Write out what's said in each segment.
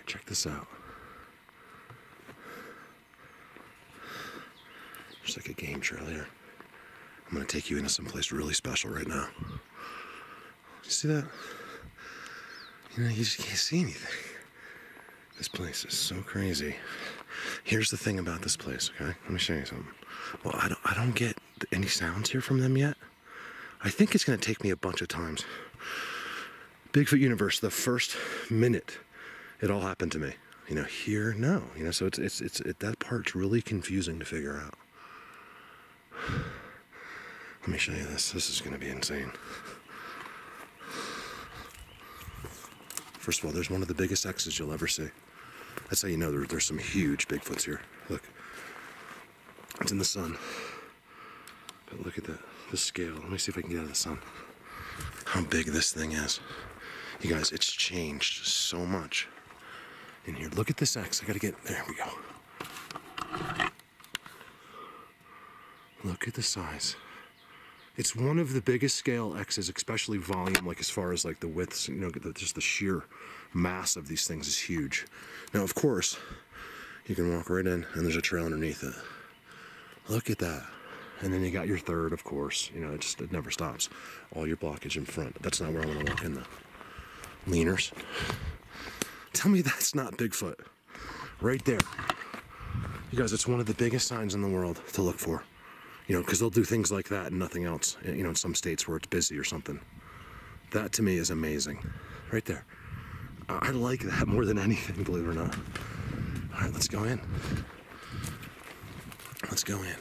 Alright, check this out. There's like a game trail here. I'm gonna take you into someplace really special right now. You see that? You know, you just can't see anything. This place is so crazy. Here's the thing about this place, okay? Let me show you something. Well, I don't get any sounds here from them yet. I think it's gonna take me a bunch of times. Bigfoot Universe, the first minute it all happened to me. You know, here, no. You know, so that part's really confusing to figure out. Let me show you this. This is gonna be insane. First of all, there's one of the biggest X's you'll ever see. That's how you know there's some huge Bigfoots here. Look, it's in the sun. But look at the scale. Let me see if I can get out of the sun. How big this thing is. You guys, it's changed so much in here. Look at this X. I gotta get, there we go. Look at the size. It's one of the biggest scale X's, especially volume, like as far as like the widths, you know, just the sheer mass of these things is huge. Now, of course, you can walk right in and there's a trail underneath it. Look at that. And then you got your third, of course. You know, it never stops. All your blockage in front. That's not where I want to walk in though. Leaners. Tell me that's not Bigfoot. Right there. You guys, it's one of the biggest signs in the world to look for. You know, because they'll do things like that and nothing else. You know, in some states where it's busy or something. That to me is amazing. Right there. I like that more than anything, believe it or not. All right, let's go in. Let's go in.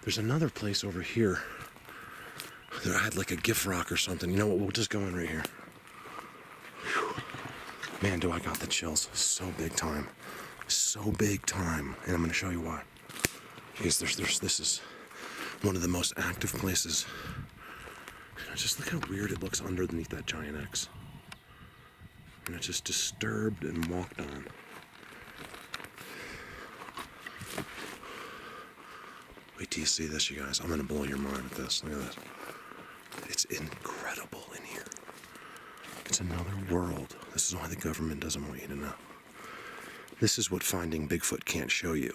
There's another place over here. There I had like a gift rock or something. You know what? We'll just go in right here. Whew. Man, do I got the chills. So big time. So big time. And I'm going to show you why. Because this is one of the most active places. You know, just look how weird it looks underneath that giant X. And it's just disturbed and walked on. Wait till you see this, you guys. I'm gonna blow your mind with this. Look at this. It's incredible in here. It's another world. This is why the government doesn't want you to know. This is what Finding Bigfoot can't show you.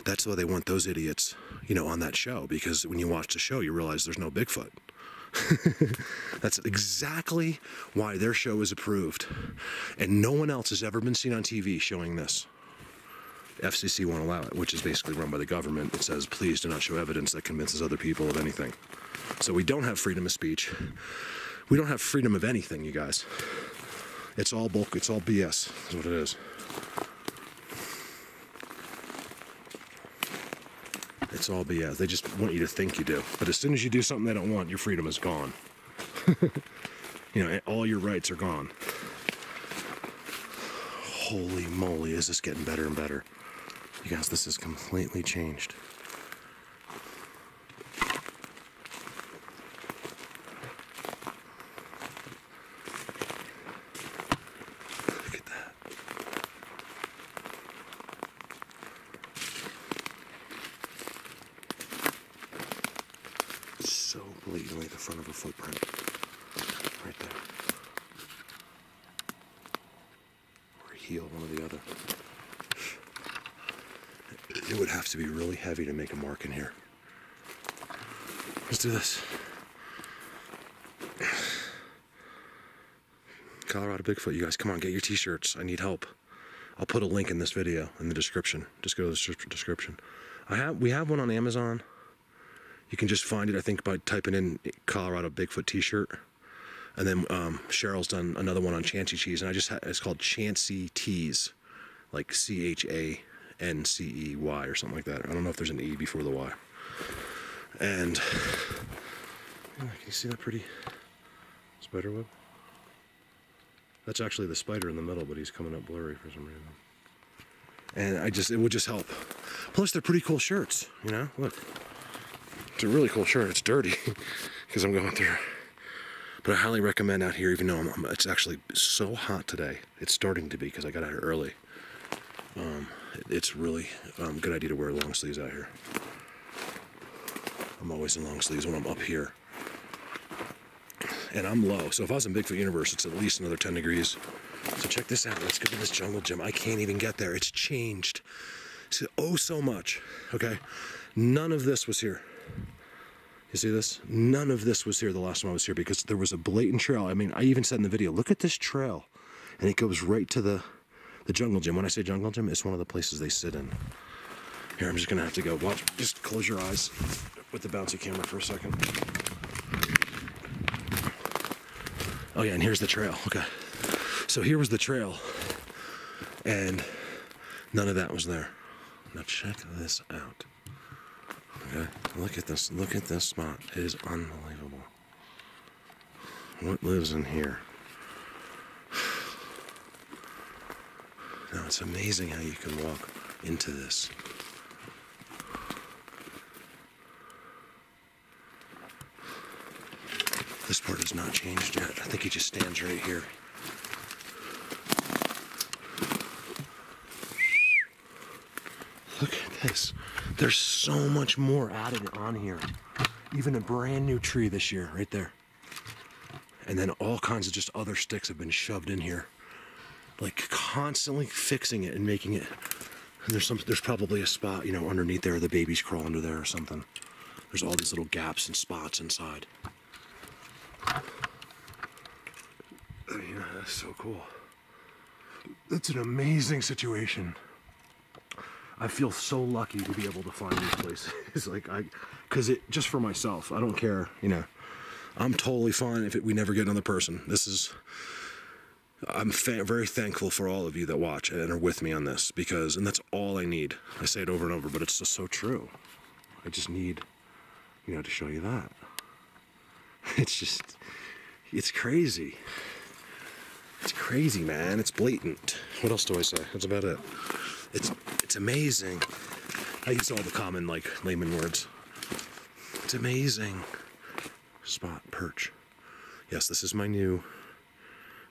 That's why they want those idiots, you know, on that show, because when you watch the show, you realize there's no Bigfoot. That's exactly why their show is approved. And no one else has ever been seen on TV showing this. FCC won't allow it, which is basically run by the government. It says, please do not show evidence that convinces other people of anything. So we don't have freedom of speech. We don't have freedom of anything, you guys. It's all bulk, it's all BS, is what it is. It's all BS. They just want you to think you do. But as soon as you do something they don't want, your freedom is gone. You know, all your rights are gone. Holy moly, is this getting better and better. You guys, this has completely changed. Look at that. So blatantly the front of a footprint. Right there. Or a heel, one or the other. It would have to be really heavy to make a mark in here. Let's do this. Colorado Bigfoot, you guys, come on, get your t-shirts. I need help. I'll put a link in this video in the description. Just go to the description. We have one on Amazon. You can just find it, I think, by typing in Colorado Bigfoot t-shirt. And then Cheryl's done another one on Chancy Cheese, and it's called Chancy Tees, like CHANCEY or something like that. I don't know if there's an E before the Y. And can you see that pretty spider web? That's actually the spider in the middle, but he's coming up blurry for some reason. And it would just help. Plus, they're pretty cool shirts, you know? Look. It's a really cool shirt. It's dirty because I'm going through. But I highly recommend out here, even though it's actually so hot today. It's starting to be because I got out here early. It's really a good idea to wear long sleeves out here. I'm always in long sleeves when I'm up here. And I'm low, so if I was in Bigfoot Universe, it's at least another 10 degrees So check this out. Let's go to this jungle gym. I can't even get there. It's changed so much. Okay, none of this was here. You see this? None of this was here the last time I was here because there was a blatant trail. I mean, I even said in the video, look at this trail. And it goes right to the jungle gym. When I say jungle gym, it's one of the places they sit in. Here, I'm just gonna have to go. Watch, just close your eyes with the bouncy camera for a second. Oh yeah, and here's the trail. Okay. So here was the trail. And none of that was there. Now check this out. Okay, look at this. Look at this spot. It is unbelievable. What lives in here? Now it's amazing how you can walk into this. This part has not changed yet. I think he just stands right here. Look at this. There's so much more added on here. Even a brand new tree this year, right there. And then all kinds of just other sticks have been shoved in here. Like constantly fixing it and making it. And there's probably a spot, you know, underneath there, the babies crawl under there or something. There's all these little gaps and spots inside. Yeah, that's so cool. It's an amazing situation. I feel so lucky to be able to find these places. Because just for myself, I don't care, you know. I'm totally fine if we never get another person. I'm very thankful for all of you that watch and are with me on this and that's all I need. I say it over and over, but it's just so true. I just need, you know, to show you that. It's crazy. It's crazy, man. It's blatant. What else do I say? That's about it. It's amazing. I use all the common, like, layman words. It's amazing. Spot perch. Yes, this is my new.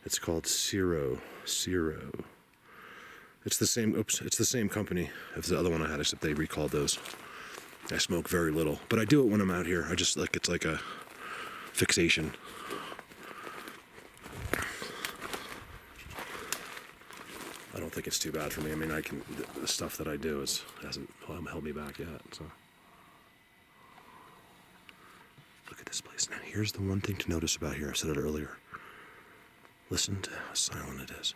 It's called Ciro. It's the same. Oops, it's the same company as the other one I had, except they recalled those. I smoke very little, but I do it when I'm out here. I just it's like a fixation. I don't think it's too bad for me. I mean, the stuff that I do hasn't held me back yet. So look at this place. Now, here's the one thing to notice about here. I said it earlier. Listen to how silent it is.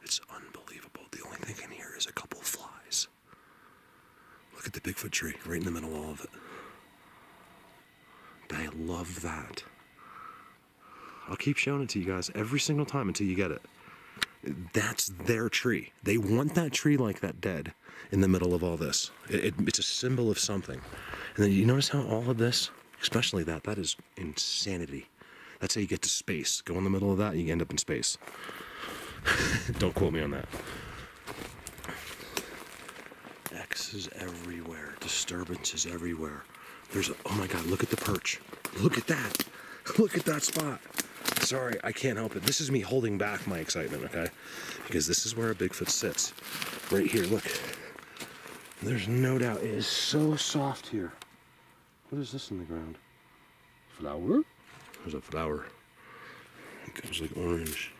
It's unbelievable. The only thing in here is a couple flies. Look at the Bigfoot tree right in the middle of all of it. I love that. I'll keep showing it to you guys every single time until you get it. That's their tree. They want that tree like that dead in the middle of all this. It's a symbol of something. And then you notice how all of this, especially that is insanity. That's how you get to space. Go in the middle of that, you end up in space. Don't quote me on that. X's everywhere. Disturbances everywhere. Oh my God, look at the perch. Look at that. Look at that spot. Sorry, I can't help it. This is me holding back my excitement, okay? Because this is where a Bigfoot sits. Right here, look. There's no doubt. It is so soft here. What is this in the ground? Flower? There's a flower. It goes like orange.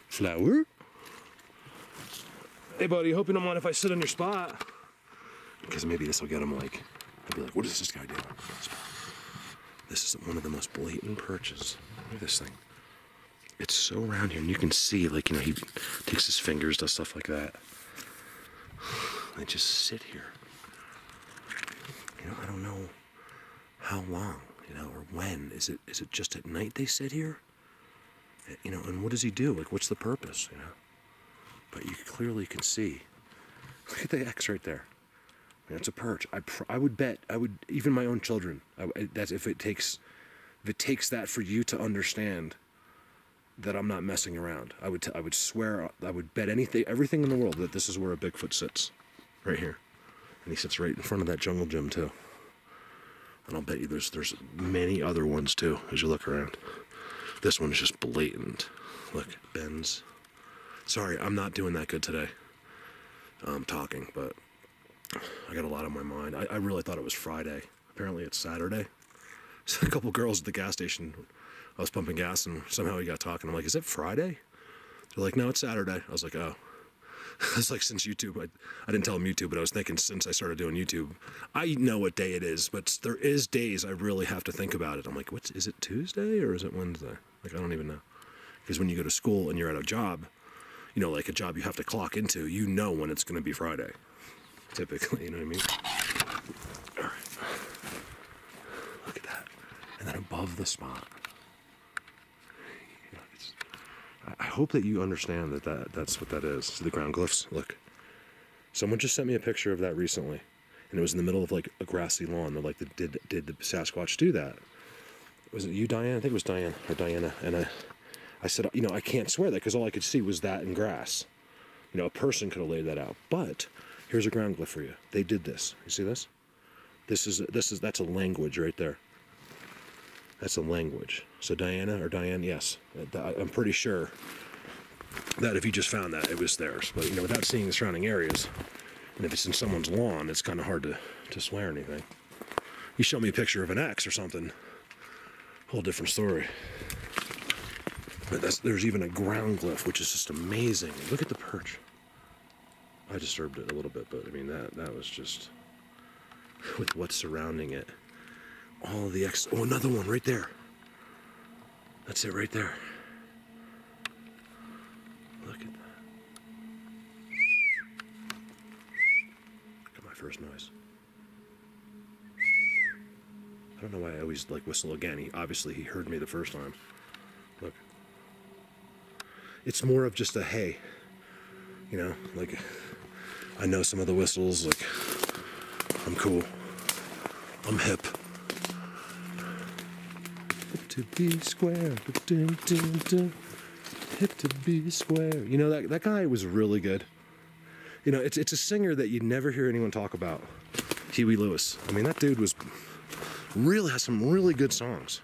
Flower? Hey, buddy, hope you don't mind if I sit on your spot. Because maybe this will get him like... I'd be like, what is this guy doing? This is one of the most blatant perches. Look at this thing. It's so round here, and you can see, like, you know, he takes his fingers, does stuff like that. They just sit here. You know, I don't know how long, you know, or when. Is it just at night they sit here? You know, and what does he do? Like, what's the purpose, you know? But you clearly can see. Look at the X right there. That's a perch. I would bet, even my own children, that's if it takes that for you to understand that I'm not messing around. I would swear, I would bet everything in the world that this is where a Bigfoot sits, right here, and he sits right in front of that jungle gym too. And I'll bet you there's many other ones too as you look around. This one's just blatant. Look, bends. Sorry, I'm not doing that good today. I'm talking, but I got a lot on my mind. I really thought it was Friday. Apparently it's Saturday. So a couple girls at the gas station, I was pumping gas, and somehow we got talking. I'm like, is it Friday? They're like, no, it's Saturday. I was like, oh. It's like, since YouTube, I didn't tell them YouTube, but I was thinking since I started doing YouTube, I know what day it is, but there is days I really have to think about it. I'm like, is it Tuesday or is it Wednesday? Like, I don't even know. Because when you go to school and you're at a job, you know, like a job you have to clock into, you know when it's going to be Friday, typically, you know what I mean? All right. Look at that. And then above the spot. I hope that you understand that's what that is. See the ground glyphs? Look. Someone just sent me a picture of that recently. And it was in the middle of like a grassy lawn. They're like, did the Sasquatch do that? Was it you, Diane? I think it was Diane or Diana. And I said, you know, I can't swear that because all I could see was that in grass. You know, a person could have laid that out. But here's a ground glyph for you. They did this. You see this? That's a language right there. That's a language. So Diana or Diane, yes. I'm pretty sure that if you just found that, it was theirs. But, you know, without seeing the surrounding areas, and if it's in someone's lawn, it's kind of hard to swear anything. You show me a picture of an X or something, whole different story. But there's even a ground glyph, which is just amazing. Look at the perch. I disturbed it a little bit, but I mean, that was just, with what's surrounding it. All the X. Oh, another one right there. That's it right there. Look at that. Got my first noise. I don't know why I always like whistle again. Obviously he heard me the first time. Look. It's more of just a hey. You know, like I know some of the whistles, like I'm cool. I'm hip. To be square, hip to be square. You know, that guy was really good. You know, it's a singer that you'd never hear anyone talk about. Huey Lewis. I mean, that dude really has some really good songs.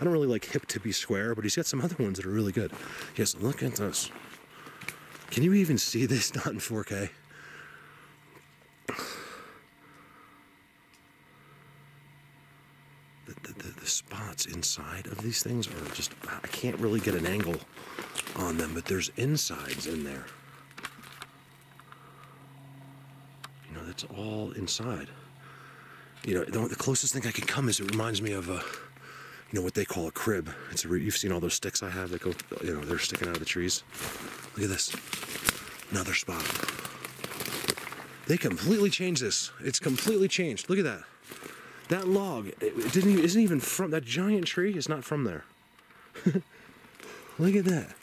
I don't really like Hip to be Square, but he's got some other ones that are really good. Yes, look at this. Can you even see this? Not in 4K. The spots inside of these things are just, I can't really get an angle on them, but there's insides in there. You know, that's all inside. You know, the closest thing I can come is it reminds me of, you know, what they call a crib. You've seen all those sticks I have that go, you know, they're sticking out of the trees. Look at this. Another spot. They completely changed this. It's completely changed. Look at that. That log, isn't even from, that giant tree is not from there. Look at that.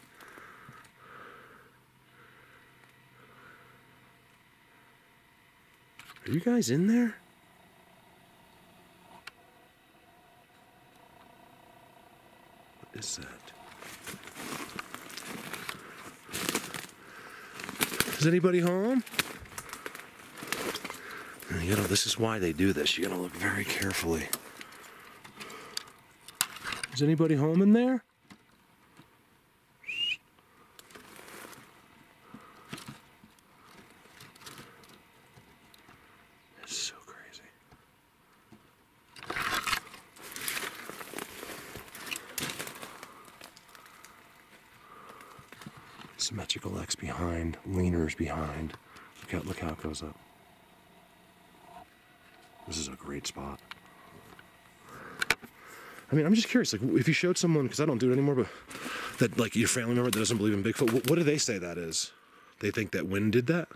Are you guys in there? What is that? Is anybody home? You know, this is why they do this. You gotta look very carefully. Is anybody home in there? It's so crazy. Symmetrical X behind, leaners behind. Look how it goes up. This is a great spot. I mean, I'm just curious, like, if you showed someone, because I don't do it anymore, but that, like, your family member that doesn't believe in Bigfoot, what do they say that is? They think that wind did that?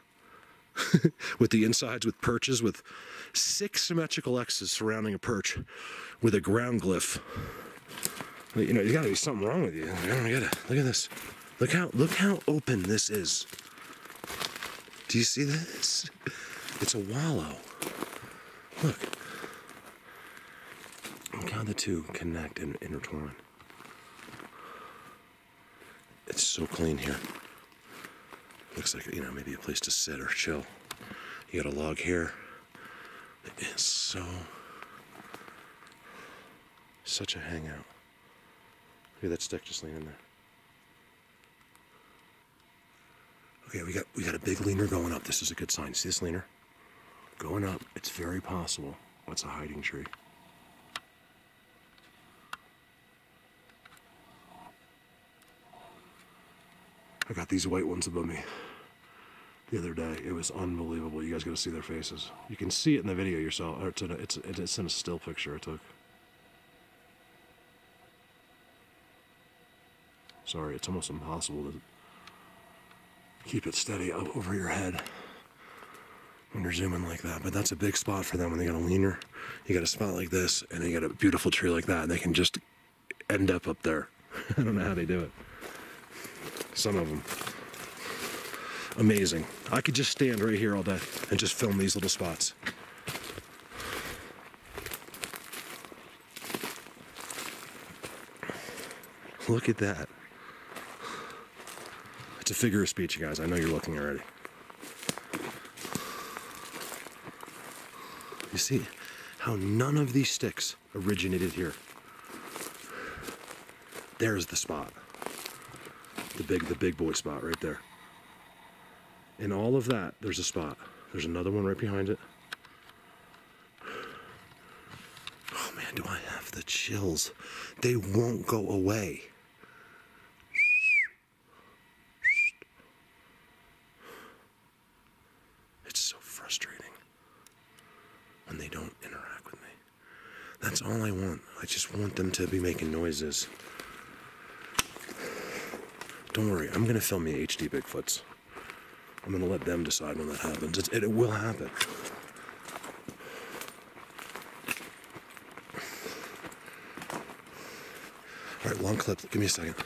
With the insides, with perches, with 6 symmetrical X's surrounding a perch with a ground glyph. You know, there's gotta be something wrong with you. I don't get it. Look at this. Look how open this is. Do you see this? It's a wallow. Look how the two connect and intertwine. It's so clean here. Looks like, you know, maybe a place to sit or chill. You got a log here. It is such a hangout. Look at that stick just leaning there. Okay, we got a big leaner going up. This is a good sign. See this leaner? Going up. It's very possible. That's a hiding tree. I got these white ones above me the other day. It was unbelievable. You guys got to see their faces. You can see it in the video yourself. Or it's in a still picture I took. Sorry, it's almost impossible to keep it steady over your head when you're zooming like that. But that's a big spot for them when they got a leaner. You got a spot like this, and they got a beautiful tree like that, and they can just end up there. I don't know how they do it. Some of them. Amazing. I could just stand right here all day and just film these little spots. Look at that. It's a figure of speech, you guys. I know you're looking already. You see how none of these sticks originated here. There's the spot. The big boy spot right there. In all of that, there's a spot. There's another one right behind it. Oh man, do I have the chills. They won't go away. It's so frustrating when they don't interact with me. That's all I want. I just want them to be making noises. Don't worry, I'm gonna film the HD Bigfoots. I'm gonna let them decide when that happens. It will happen. All right, long clip. Give me a second.